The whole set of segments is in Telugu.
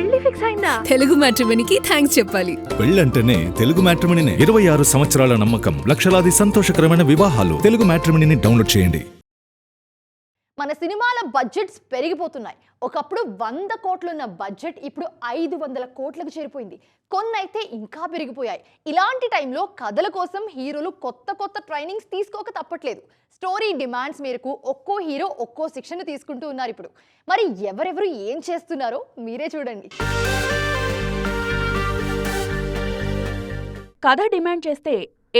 పెళ్లి ఫిక్స్ అయిందా? తెలుగు మ్యాట్రిమోనీకి థ్యాంక్స్ చెప్పాలి. పెళ్ళంటేనే తెలుగు మ్యాట్రిమోనీనే. 26 సంవత్సరాల నమ్మకం, లక్షలాది సంతోషకరమైన వివాహాలు. తెలుగు మ్యాట్రిమోనీని డౌన్లోడ్ చేయండి. మన సినిమాల బడ్జెట్స్ పెరిగిపోతున్నాయి. ఒకప్పుడు 100 కోట్లున్న బడ్జెట్ ఇప్పుడు 500 కోట్లకు చేరిపోయింది. కొన్నైతే ఇంకా పెరిగిపోయాయి. ఇలాంటి టైంలో కథల కోసం హీరోలు కొత్త ట్రైనింగ్స్ తీసుకోక తప్పట్లేదు. స్టోరీ డిమాండ్స్ మేరకు ఒక్కో హీరో ఒక్కో శిక్షణ తీసుకుంటూ ఉన్నారు ఇప్పుడు. మరి ఎవరెవరు ఏం చేస్తున్నారో మీరే చూడండి. కథ డిమాండ్ చేస్తే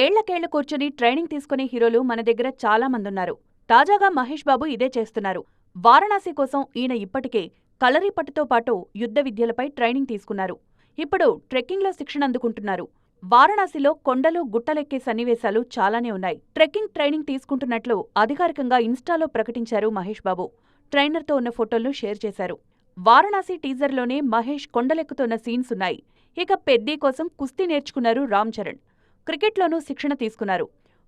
ఏళ్లకేళ్ల కూర్చుని ట్రైనింగ్ తీసుకునే హీరోలు మన దగ్గర చాలా మంది ఉన్నారు. తాజాగా మహేష్ బాబు ఇదే చేస్తున్నారు. వారణాసి కోసం ఈయన ఇప్పటికే కలరిపట్టుతో పాటు యుద్ధ విద్యలపై ట్రైనింగ్ తీసుకున్నారు. ఇప్పుడు ట్రెక్కింగ్లో శిక్షణ అందుకుంటున్నారు. వారణాసిలో కొండలు గుట్టలెక్కే సన్నివేశాలు చాలానే ఉన్నాయి. ట్రెక్కింగ్ ట్రైనింగ్ తీసుకుంటున్నట్లు అధికారికంగా ఇన్స్టాలో ప్రకటించారు మహేష్ బాబు. ట్రైనర్తో ఉన్న ఫోటోలను షేర్ చేశారు. వారణాసి టీజర్లోనే మహేష్ కొండలెక్కుతున్న సీన్స్ ఉన్నాయి. ఇక పెద్దీ కోసం కుస్తీ నేర్చుకున్నారు రామ్ చరణ్. క్రికెట్లోనూ శిక్షణ తీసుకున్నారు.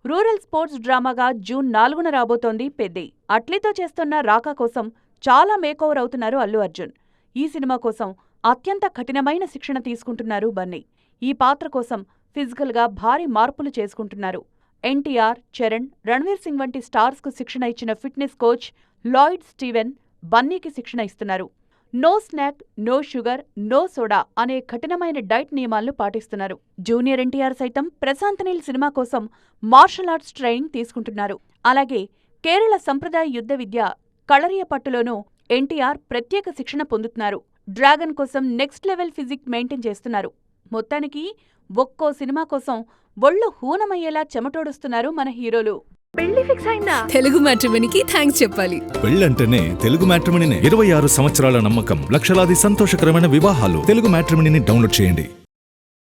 రూరల్ స్పోర్ట్స్ డ్రామాగా జూన్ 4న రాబోతోంది పెద్దీ. అట్లీతో చేస్తున్న రాకా కోసం చాలా మేకోవర్ అవుతున్నారు అల్లు అర్జున్. ఈ సినిమా కోసం అత్యంత కఠినమైన శిక్షణ తీసుకుంటున్నారు బన్నీ. ఈ పాత్ర కోసం ఫిజికల్గా భారీ మార్పులు చేసుకుంటున్నారు. ఎన్టీఆర్, చరణ్, రణ్వీర్ సింగ్ వంటి స్టార్స్కు శిక్షణ ఇచ్చిన ఫిట్నెస్ కోచ్ లాయిడ్ స్టీవెన్ బన్నీకి శిక్షణ ఇస్తున్నారు. No snack, no sugar, no soda అనే కఠినమైన డైట్ నియమాలను పాటిస్తున్నారు. జూనియర్ ఎన్టీఆర్ సైతం ప్రశాంత్ నీల్ సినిమా కోసం మార్షల్ ఆర్ట్స్ ట్రైనింగ్ తీసుకుంటున్నారు. అలాగే కేరళ సంప్రదాయ యుద్ధ విద్య కళరియపట్టులోనూ ఎన్టీఆర్ ప్రత్యేక శిక్షణ పొందుతున్నారు. డ్రాగన్ కోసం నెక్స్ట్ లెవెల్ ఫిజిక్ మెయింటైన్ చేస్తున్నారు. మొత్తానికి ఒక్కో సినిమా కోసం ఒళ్ళు హూనమయ్యేలా చెమటోడుస్తున్నారు మన హీరోలు. పెళ్లి ఫిక్స్ అయిందా? తెలుగు మ్యాట్రిమోనీకి థ్యాంక్స్ చెప్పాలి. పెళ్ళంటేనే తెలుగు మ్యాట్రిమోనీనే. 26 సంవత్సరాల నమ్మకం, లక్షలాది సంతోషకరమైన వివాహాలు. తెలుగు మ్యాట్రిమోనీని డౌన్లోడ్ చేయండి.